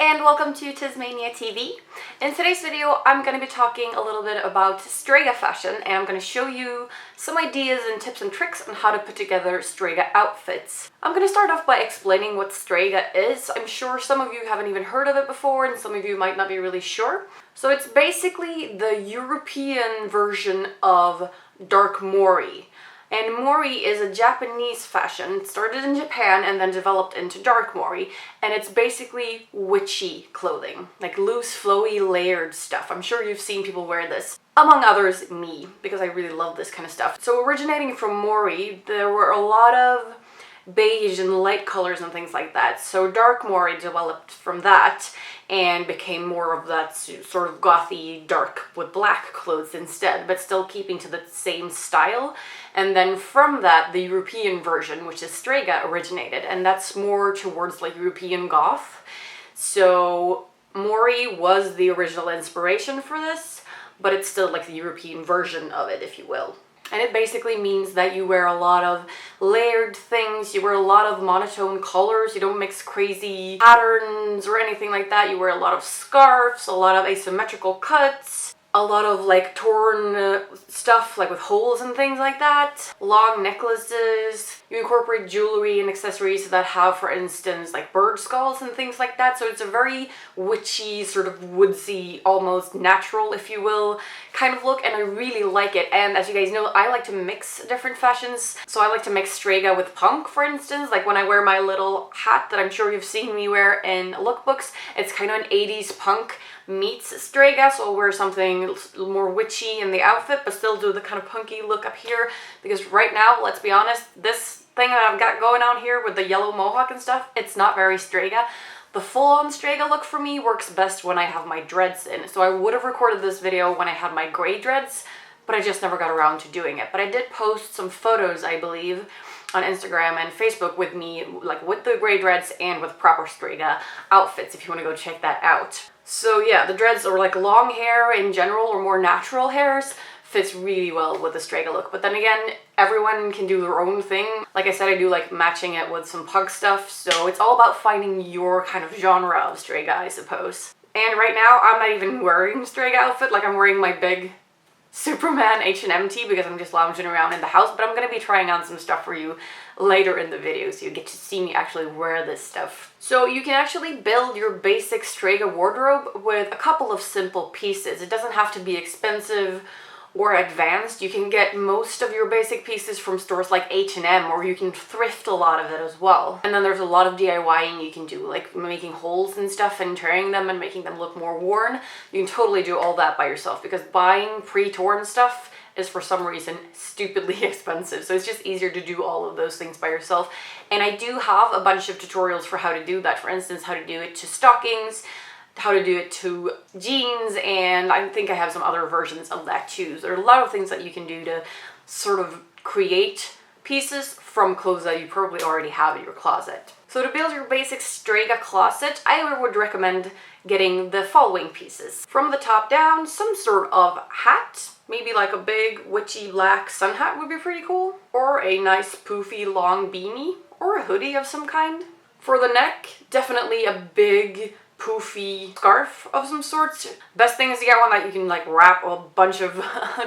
and welcome to TezMania TV. In today's video, I'm going to be talking a little bit about Strega fashion, and I'm going to show you some ideas and tips and tricks on how to put together Strega outfits. I'm going to start off by explaining what Strega is. I'm sure some of you haven't even heard of it before, and some of you might not be really sure. So it's basically the European version of dark mori. And mori is a Japanese fashion. It started in Japan and then developed into dark mori. And it's basically witchy clothing, like loose, flowy, layered stuff. I'm sure you've seen people wear this. Among others, me, because I really love this kind of stuff. So originating from mori, there were a lot of beige and light colors and things like that. So dark mori developed from that and became more of that sort of gothy dark with black clothes instead, but still keeping to the same style. And then from that, the European version, which is Strega, originated, and that's more towards like European goth. So mori was the original inspiration for this, but it's still like the European version of it, if you will. And it basically means that you wear a lot of layered things, you wear a lot of monotone colors, you don't mix crazy patterns or anything like that. You wear a lot of scarves, a lot of asymmetrical cuts, a lot of like torn stuff like with holes and things like that, long necklaces. You incorporate jewelry and accessories that have, for instance, like bird skulls and things like that. So it's a very witchy, sort of woodsy, almost natural, if you will, kind of look, and I really like it. And as you guys know, I like to mix different fashions. So I like to mix Strega with punk, for instance, like when I wear my little hat that I'm sure you've seen me wear in lookbooks. It's kind of an 80s punk meets Strega, so I'll wear something more witchy in the outfit, but still do the kind of punky look up here, because right now, let's be honest, this thing that I've got going on here with the yellow mohawk and stuff, it's not very Strega. The full-on Strega look for me works best when I have my dreads in, so I would have recorded this video when I had my gray dreads, but I just never got around to doing it. But I did post some photos, I believe, on Instagram and Facebook with me, like with the gray dreads and with proper Strega outfits, if you want to go check that out. So yeah, the dreads, or like long hair in general, or more natural hairs, fits really well with the Strega look. But then again, everyone can do their own thing. Like I said, I do like matching it with some pug stuff, so it's all about finding your kind of genre of Strega, I suppose. And right now, I'm not even wearing Strega outfit, like I'm wearing my big Superman H&M tee because I'm just lounging around in the house, but I'm going to be trying on some stuff for you later in the video, so you get to see me actually wear this stuff. So you can actually build your basic Strega wardrobe with a couple of simple pieces. It doesn't have to be expensive or advanced. You can get most of your basic pieces from stores like H&M, or you can thrift a lot of it as well. And then there's a lot of DIYing you can do, like making holes and stuff and tearing them and making them look more worn. You can totally do all that by yourself, because buying pre-torn stuff is for some reason stupidly expensive. So it's just easier to do all of those things by yourself. And I do have a bunch of tutorials for how to do that. For instance, how to do it to stockings, how to do it to jeans, and I think I have some other versions of that too. So there are a lot of things that you can do to sort of create pieces from clothes that you probably already have in your closet. So to build your basic Strega closet, I would recommend getting the following pieces. From the top down, some sort of hat, maybe like a big witchy black sun hat would be pretty cool, or a nice poofy long beanie, or a hoodie of some kind. For the neck, definitely a big poofy scarf of some sort. Best thing is to get one that you can like wrap a bunch of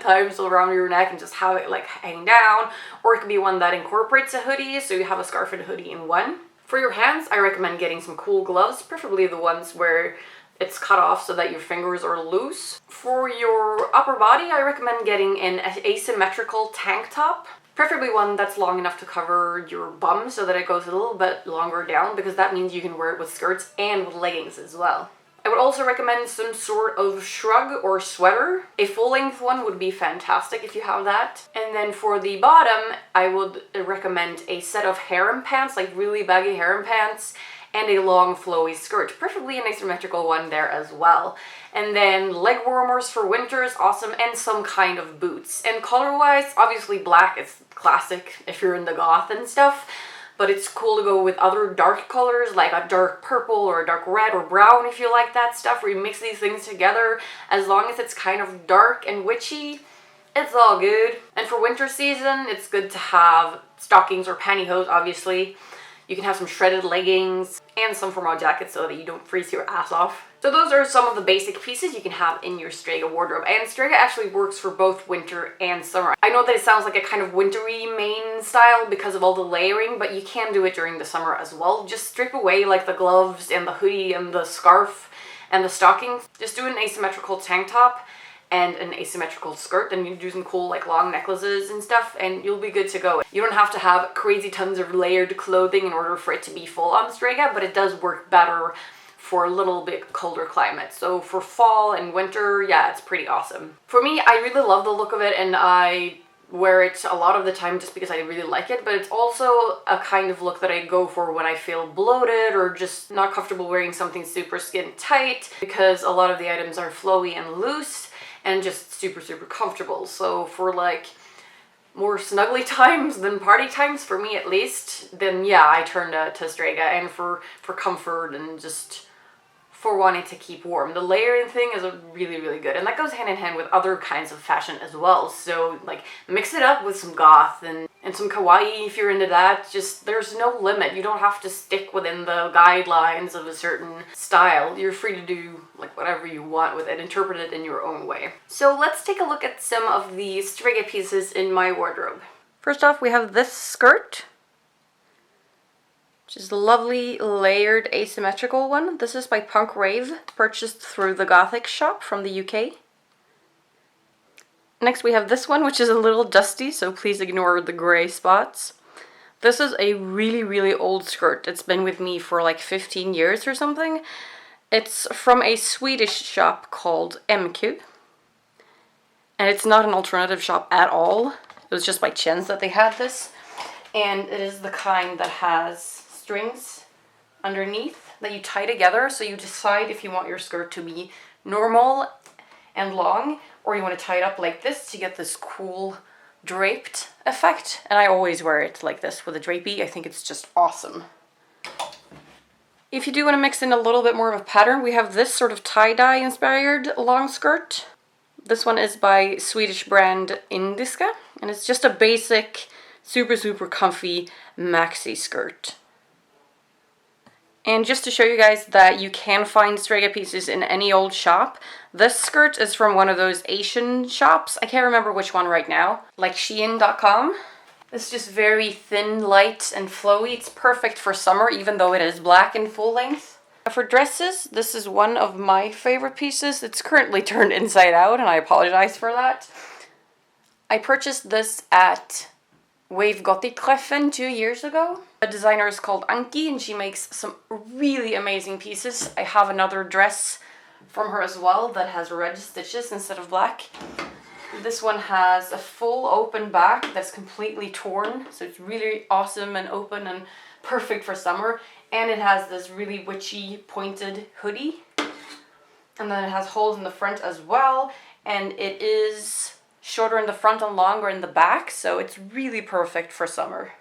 times around your neck and just have it like hang down, or it could be one that incorporates a hoodie, so you have a scarf and a hoodie in one. For your hands, I recommend getting some cool gloves, preferably the ones where it's cut off so that your fingers are loose. For your upper body, I recommend getting an asymmetrical tank top, preferably one that's long enough to cover your bum so that it goes a little bit longer down, because that means you can wear it with skirts and with leggings as well. I would also recommend some sort of shrug or sweater. A full-length one would be fantastic if you have that. And then for the bottom, I would recommend a set of harem pants, like really baggy harem pants, and a long flowy skirt, preferably an asymmetrical one there as well. And then leg warmers for winter is awesome, and some kind of boots. And color-wise, obviously black is classic if you're in the goth and stuff, but it's cool to go with other dark colors, like a dark purple or a dark red or brown if you like that stuff, where you mix these things together. As long as it's kind of dark and witchy, it's all good. And for winter season, it's good to have stockings or pantyhose, obviously. You can have some shredded leggings and some formal jackets so that you don't freeze your ass off. So those are some of the basic pieces you can have in your Strega wardrobe. And Strega actually works for both winter and summer. I know that it sounds like a kind of wintry main style because of all the layering, but you can do it during the summer as well. Just strip away like the gloves and the hoodie and the scarf and the stockings. Just do an asymmetrical tank top and an asymmetrical skirt, and you do some cool like long necklaces and stuff, and you'll be good to go. You don't have to have crazy tons of layered clothing in order for it to be full on Strega, but it does work better for a little bit colder climate. So for fall and winter, yeah, it's pretty awesome. For me, I really love the look of it, and I wear it a lot of the time just because I really like it, but it's also a kind of look that I go for when I feel bloated or just not comfortable wearing something super skin tight, because a lot of the items are flowy and loose and just super comfortable. So for like more snuggly times than party times, for me at least, then yeah, I turn to Strega, and for comfort and just for wanting to keep warm. The layering thing is really good, and that goes hand in hand with other kinds of fashion as well. So like mix it up with some goth and some kawaii if you're into that. Just there's no limit. You don't have to stick within the guidelines of a certain style. You're free to do like whatever you want with it, interpret it in your own way. So let's take a look at some of the Strega pieces in my wardrobe. First off, we have this skirt, which is a lovely layered asymmetrical one. This is by Punk Rave, purchased through the Gothic shop from the UK. Next we have this one, which is a little dusty, so please ignore the gray spots. This is a really old skirt. It's been with me for like 15 years or something. It's from a Swedish shop called MQ. And it's not an alternative shop at all. It was just by chance that they had this. And it is the kind that has strings underneath that you tie together, so you decide if you want your skirt to be normal and long, or you want to tie it up like this to get this cool draped effect. And I always wear it like this with a drapey. I think it's just awesome. If you do want to mix in a little bit more of a pattern, we have this sort of tie-dye inspired long skirt. This one is by Swedish brand Indiska, and it's just a basic super comfy maxi skirt. And just to show you guys that you can find Strega pieces in any old shop, this skirt is from one of those Asian shops. I can't remember which one right now, like Shein.com. It's just very thin, light, and flowy. It's perfect for summer, even though it is black in full length. For dresses, this is one of my favorite pieces. It's currently turned inside out, and I apologize for that. I purchased this at Wave Gothic Treffen 2 years ago. The designer is called Anki, and she makes some really amazing pieces. I have another dress from her as well that has red stitches instead of black. This one has a full open back that's completely torn, so it's really awesome and open and perfect for summer. And it has this really witchy pointed hoodie. And then it has holes in the front as well, and it is shorter in the front and longer in the back, so it's really perfect for summer.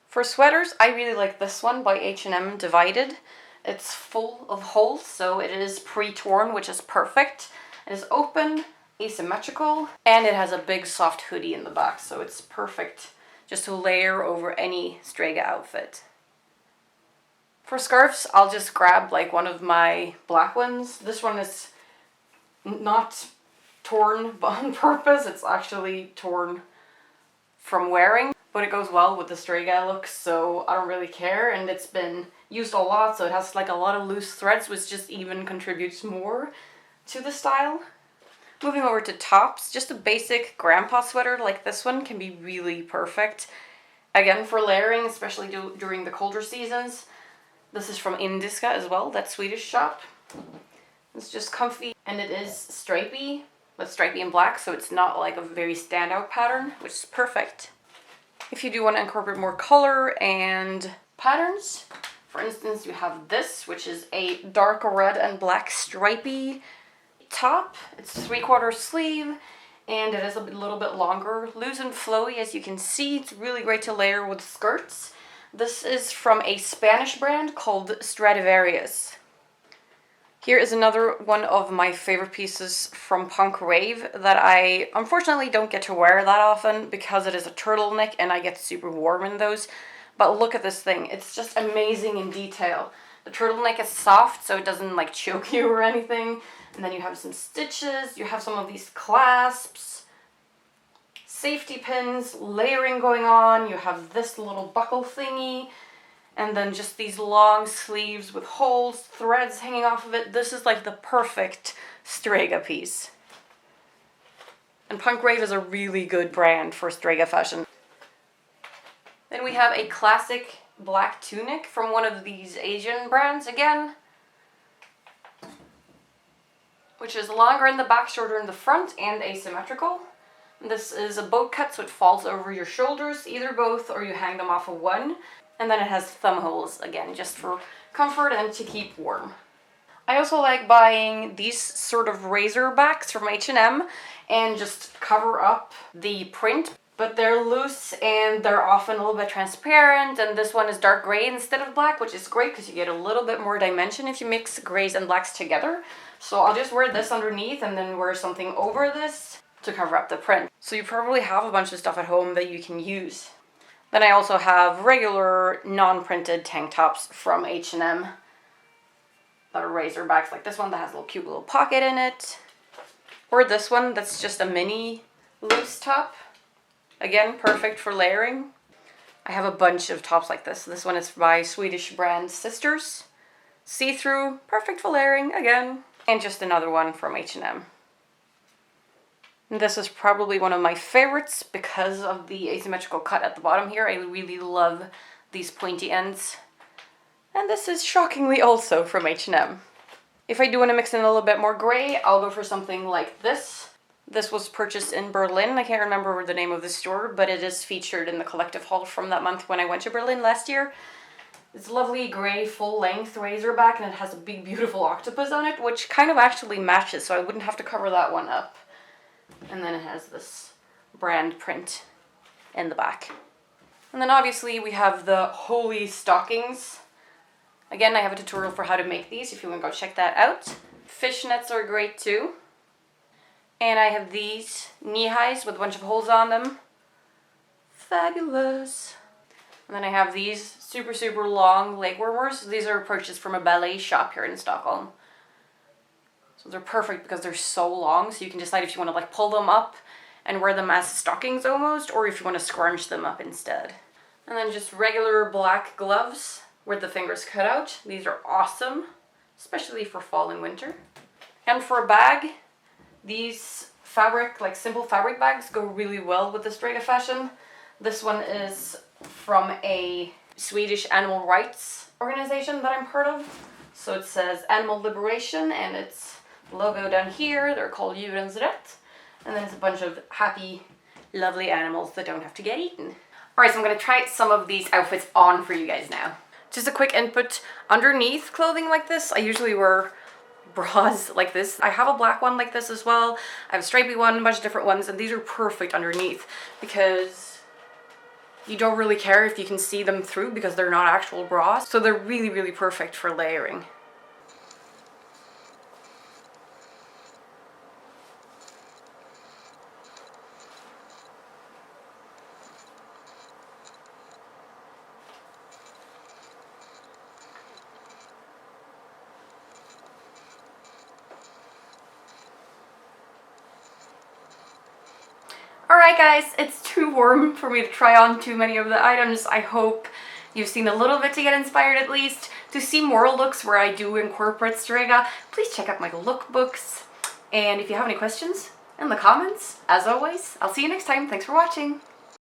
For sweaters, I really like this one by H&M Divided. It's full of holes, so it is pre-torn, which is perfect. It is open, asymmetrical, and it has a big soft hoodie in the back, so it's perfect just to layer over any Strega outfit. For scarves, I'll just grab like one of my black ones. This one is not torn on purpose, it's actually torn from wearing, but it goes well with the Strega look, so I don't really care, and it's been used a lot, so it has like a lot of loose threads, which just even contributes more to the style. Moving over to tops, just a basic grandpa sweater like this one can be really perfect, again for layering, especially during the colder seasons. This is from Indiska as well, that Swedish shop. It's just comfy, and it is stripy, but stripy and black, so it's not like a very standout pattern, which is perfect. If you do want to incorporate more color and patterns, for instance, you have this, which is a dark red and black stripy top. It's 3/4 sleeve, and it is a little bit longer, loose and flowy, as you can see. It's really great to layer with skirts. This is from a Spanish brand called Stradivarius. Here is another one of my favorite pieces from Punk Rave that I unfortunately don't get to wear that often because it is a turtleneck and I get super warm in those. But look at this thing. It's just amazing in detail. The turtleneck is soft, so it doesn't like choke you or anything. And then you have some stitches. You have some of these clasps, safety pins, layering going on. You have this little buckle thingy. And then just these long sleeves with holes, threads hanging off of it. This is like the perfect Strega piece. And Punk Rave is a really good brand for Strega fashion. Then we have a classic black tunic from one of these Asian brands again, which is longer in the back, shorter in the front, and asymmetrical. This is a boat cut, so it falls over your shoulders, either both, or you hang them off of one. And then it has thumb holes, again, just for comfort and to keep warm. I also like buying these sort of razorbacks from H&M and just cover up the print. But they're loose and they're often a little bit transparent, and this one is dark gray instead of black, which is great because you get a little bit more dimension if you mix grays and blacks together. So I'll just wear this underneath and then wear something over this to cover up the print. So you probably have a bunch of stuff at home that you can use. Then I also have regular non-printed tank tops from H&M that are razorbacks, like this one that has a little cute little pocket in it. Or this one that's just a mini loose top. Again, perfect for layering. I have a bunch of tops like this. This one is by Swedish brand Sisters. See-through, perfect for layering, again. And just another one from H&M. This is probably one of my favorites because of the asymmetrical cut at the bottom here. I really love these pointy ends. And this is shockingly also from H&M. If I do want to mix in a little bit more gray, I'll go for something like this. This was purchased in Berlin. I can't remember the name of the store, but it is featured in the collective haul from that month when I went to Berlin last year. It's lovely gray full-length razorback, and it has a big beautiful octopus on it, which kind of actually matches, so I wouldn't have to cover that one up. And then it has this brand print in the back. And then obviously we have the holy stockings. Again, I have a tutorial for how to make these if you want to go check that out. Fishnets are great too. And I have these knee-highs with a bunch of holes on them. Fabulous. And then I have these super long leg warmers. These are purchased from a ballet shop here in Stockholm. So they're perfect because they're so long, so you can decide if you want to like pull them up and wear them as stockings almost, or if you want to scrunch them up instead. And then just regular black gloves with the fingers cut out. These are awesome, especially for fall and winter. And for a bag, these fabric, like simple fabric bags go really well with the Strega fashion. This one is from a Swedish animal rights organization that I'm part of. So it says Animal Liberation, and it's logo down here. They're called Djurens Rätt. And then it's a bunch of happy, lovely animals that don't have to get eaten. Alright, so I'm going to try some of these outfits on for you guys now. Just a quick input. Underneath clothing like this, I usually wear bras like this. I have a black one like this as well. I have a stripy one, a bunch of different ones, and these are perfect underneath because you don't really care if you can see them through because they're not actual bras. So they're really perfect for layering. Alright guys, it's too warm for me to try on too many of the items. I hope you've seen a little bit to get inspired at least. To see more looks where I do incorporate Strega, please check out my lookbooks. And if you have any questions in the comments, as always, I'll see you next time. Thanks for watching.